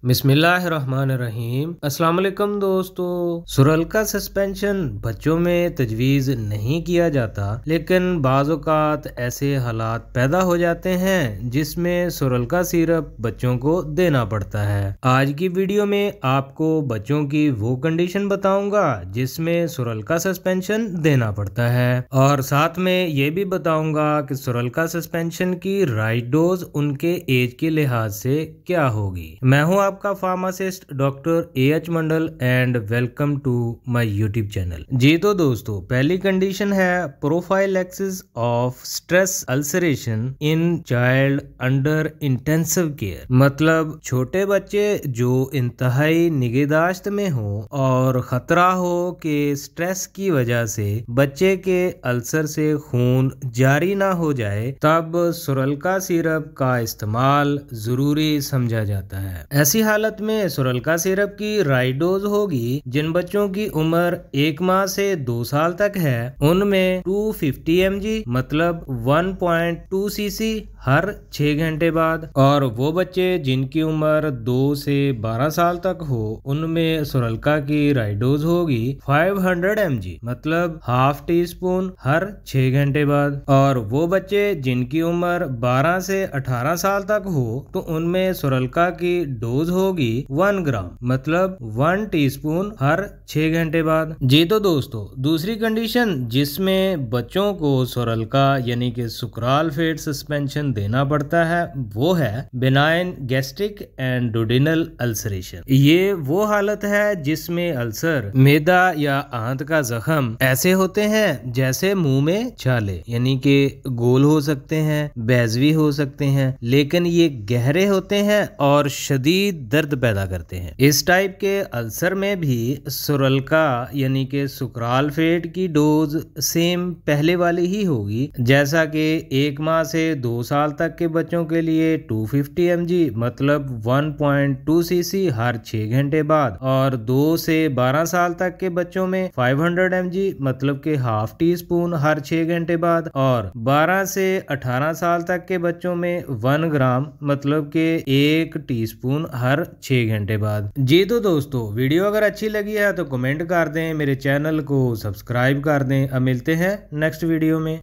बिस्मिल्लाहिर्रहमानिर्रहीम। अस्सलाम वालेकुम दोस्तों। सुरलका सस्पेंशन बच्चों में तजवीज़ नहीं किया जाता, लेकिन बाज़ औक़ात ऐसे हालात पैदा हो जाते हैं जिसमें सुरलका सिरप बच्चों को देना पड़ता है। आज की वीडियो में आपको बच्चों की वो कंडीशन बताऊंगा जिसमें सुरलका सस्पेंशन देना पड़ता है, और साथ में ये भी बताऊंगा कि सुरलका सस्पेंशन की राइट डोज उनके एज के लिहाज से क्या होगी। मैं हूं आपका pharmacist doctor AH Mandal and welcome to my YouTube channel. जी तो दोस्तों, पहली कंडीशन है prophylaxis of stress ulceration in child under intensive care. मतलब छोटे बच्चे जो इंतहाई निगहदाश्त में हो और खतरा हो कि स्ट्रेस की वजह से बच्चे के अल्सर से खून जारी ना हो जाए, तब सुरलका सिरप का इस्तेमाल जरूरी समझा जाता है। ऐसी हालत में सुरलका सिरप की राइट डोज होगी जिन बच्चों की उम्र 1 माह से 2 साल तक है, उनमें 250 mg मतलब 1.2 cc हर 6 घंटे बाद, और वो बच्चे जिनकी उम्र 2 से 12 साल तक हो उनमें सुरलका की राइट डोज होगी 500 mg मतलब हाफ टी स्पून हर 6 घंटे बाद, और वो बच्चे जिनकी उम्र 12 से 18 साल तक हो तो उनमें सुरलका की डोज होगी 1 ग्राम मतलब 1 टीस्पून हर 6 घंटे बाद। जी तो दोस्तों, दूसरी कंडीशन जिसमें बच्चों को सुरलका यानी कि सुक्रालफेट सस्पेंशन देना पड़ता है वो है बेनाइन गैस्ट्रिक एंड डुडेनल अल्सरेशन। ये वो हालत है जिसमें अल्सर, मैदा या आंत का जख्म ऐसे होते हैं जैसे मुंह में छाले, यानी कि गोल हो सकते हैं, बैजवी हो सकते हैं, लेकिन ये गहरे होते हैं और शदीद दर्द पैदा करते हैं। इस टाइप के अल्सर में भी सुरलका यानी कि सुक्रालफेट की डोज सेम पहले वाली ही होगी, जैसा कि 1 माह से 2 साल तक के बच्चों के लिए 250 mg मतलब 1.2 cc हर 6 घंटे बाद, और 2 से 12 साल तक के बच्चों में 500 mg मतलब के हाफ टी स्पून हर 6 घंटे बाद, और 12 से 18 साल तक के बच्चों में 1 ग्राम मतलब के 1 टीस्पून हर 6 घंटे बाद। जी तो दोस्तों, वीडियो अगर अच्छी लगी है तो कमेंट कर दें, मेरे चैनल को सब्सक्राइब कर दें। अब मिलते हैं नेक्स्ट वीडियो में।